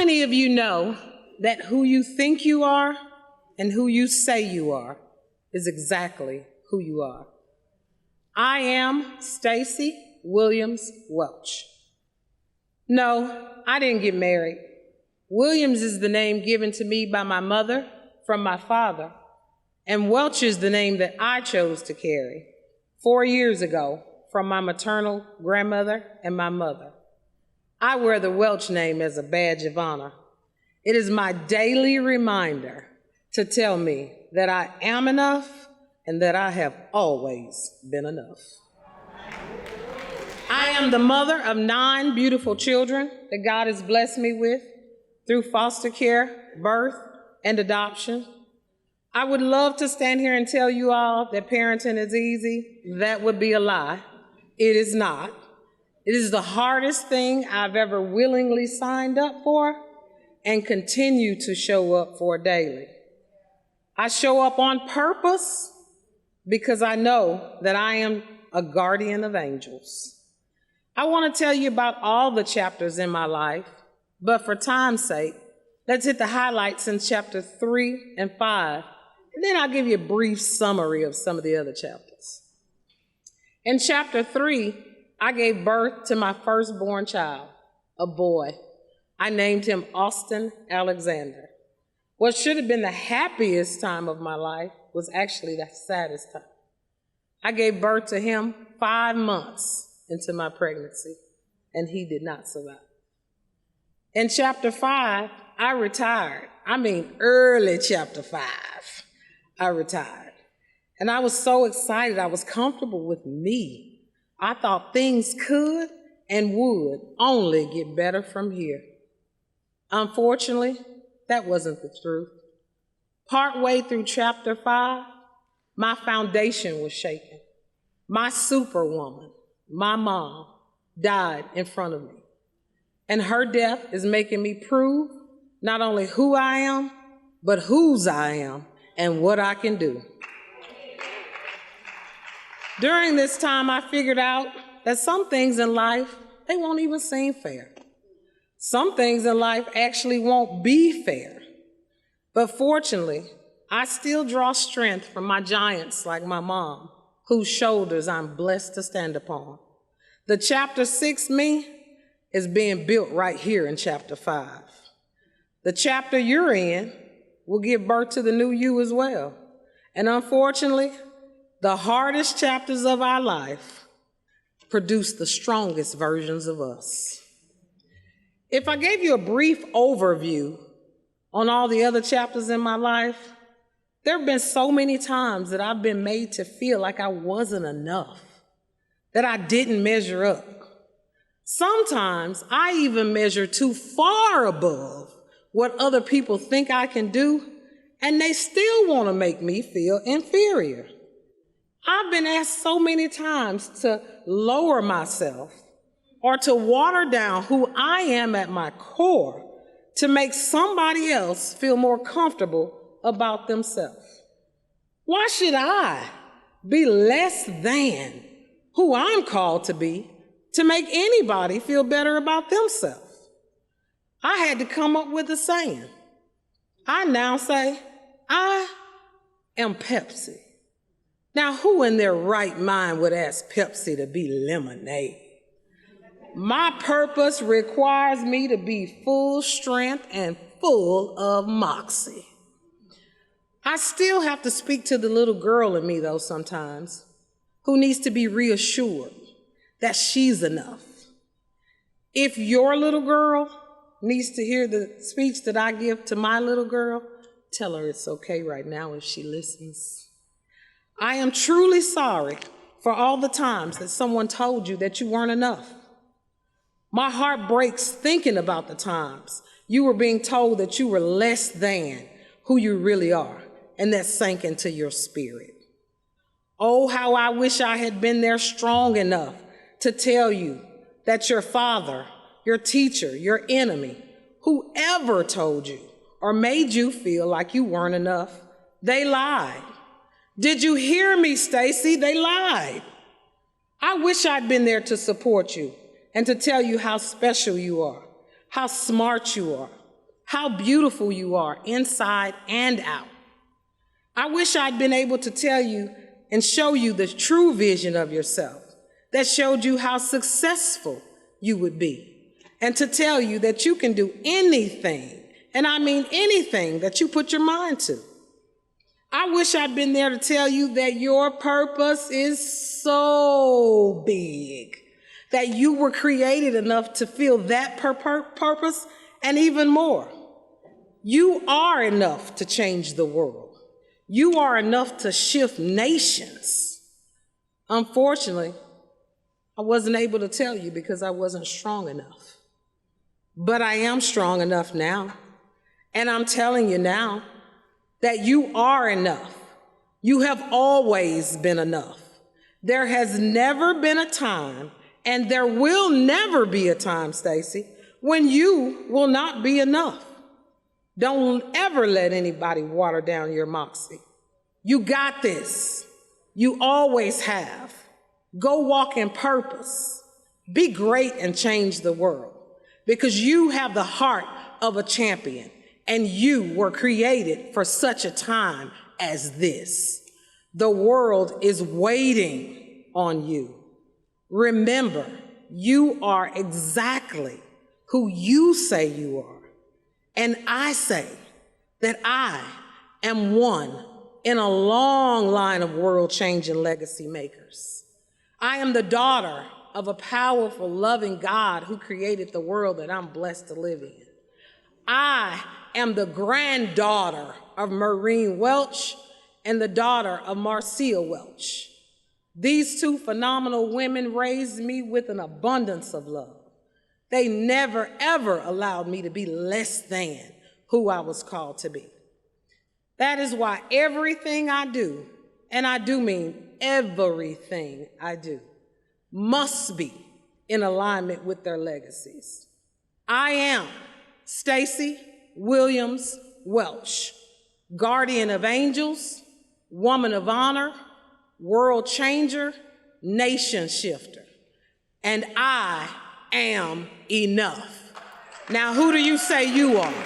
many of you know that who you think you are and who you say you are is exactly who you are? I am Stacy Wlliams Welch. No, I didn't get married. Williams is the name given to me by my mother from my father, and Welch is the name that I chose to carry 4 years ago from my maternal grandmother and my mother. I wear the Welch name as a badge of honor. It is my daily reminder to tell me that I am enough and that I have always been enough. I am the mother of 9 beautiful children that God has blessed me with through foster care, birth, and adoption. I would love to stand here and tell you all that parenting is easy. That would be a lie. It is not. It is the hardest thing I've ever willingly signed up for and continue to show up for daily. I show up on purpose because I know that I am a guardian of angels. I want to tell you about all the chapters in my life, but for time's sake, let's hit the highlights in chapter 3 and 5, and then I'll give you a brief summary of some of the other chapters. In chapter 3, I gave birth to my firstborn child, a boy. I named him Austin Alexander. What should have been the happiest time of my life was actually the saddest time. I gave birth to him 5 months into my pregnancy, and he did not survive. In chapter 5, I retired. Early chapter 5, I retired. And I was so excited. I was comfortable with me. I thought things could and would only get better from here. Unfortunately, that wasn't the truth. Partway through chapter 5, my foundation was shaken. My superwoman, my mom, died in front of me. And her death is making me prove not only who I am, but whose I am and what I can do. During this time, I figured out that some things in life, they won't even seem fair. Some things in life actually won't be fair. But fortunately, I still draw strength from my giants like my mom, whose shoulders I'm blessed to stand upon. The chapter 6 me is being built right here in chapter 5. The chapter you're in will give birth to the new you as well. And unfortunately, the hardest chapters of our life produce the strongest versions of us. If I gave you a brief overview on all the other chapters in my life, there have been so many times that I've been made to feel like I wasn't enough, that I didn't measure up. Sometimes I even measure too far above what other people think I can do, and they still want to make me feel inferior. I've been asked so many times to lower myself or to water down who I am at my core to make somebody else feel more comfortable about themselves. Why should I be less than who I'm called to be to make anybody feel better about themselves? I had to come up with a saying. I now say, I am Pepsi. Now, who in their right mind would ask Pepsi to be lemonade? My purpose requires me to be full strength and full of moxie. I still have to speak to the little girl in me, though, sometimes, who needs to be reassured that she's enough. If your little girl needs to hear the speech that I give to my little girl, tell her it's okay right now if she listens. I am truly sorry for all the times that someone told you that you weren't enough. My heart breaks thinking about the times you were being told that you were less than who you really are, and that sank into your spirit. Oh, how I wish I had been there strong enough to tell you that your father, your teacher, your enemy, whoever told you or made you feel like you weren't enough, they lied. Did you hear me, Stacy? They lied. I wish I'd been there to support you and to tell you how special you are, how smart you are, how beautiful you are inside and out. I wish I'd been able to tell you and show you the true vision of yourself that showed you how successful you would be, and to tell you that you can do anything, and I mean anything, that you put your mind to. I wish I'd been there to tell you that your purpose is so big, that you were created enough to feel that purpose and even more. You are enough to change the world. You are enough to shift nations. Unfortunately, I wasn't able to tell you because I wasn't strong enough. But I am strong enough now. And I'm telling you now that you are enough. You have always been enough. There has never been a time, and there will never be a time, Stacy, when you will not be enough. Don't ever let anybody water down your moxie. You got this. You always have. Go walk in purpose. Be great and change the world, because you have the heart of a champion, and you were created for such a time as this. The world is waiting on you. Remember, you are exactly who you say you are. And I say that I am one in a long line of world-changing legacy makers. I am the daughter of a powerful, loving God who created the world that I'm blessed to live in. I am the granddaughter of Maureen Welch and the daughter of Marcia Welch. These two phenomenal women raised me with an abundance of love. They never, ever allowed me to be less than who I was called to be. That is why everything I do, and I do mean everything I do, must be in alignment with their legacies. I am Stacy Wlliams Welch, guardian of angels, woman of honor, world changer, nation shifter. And I am enough. Now, who do you say you are?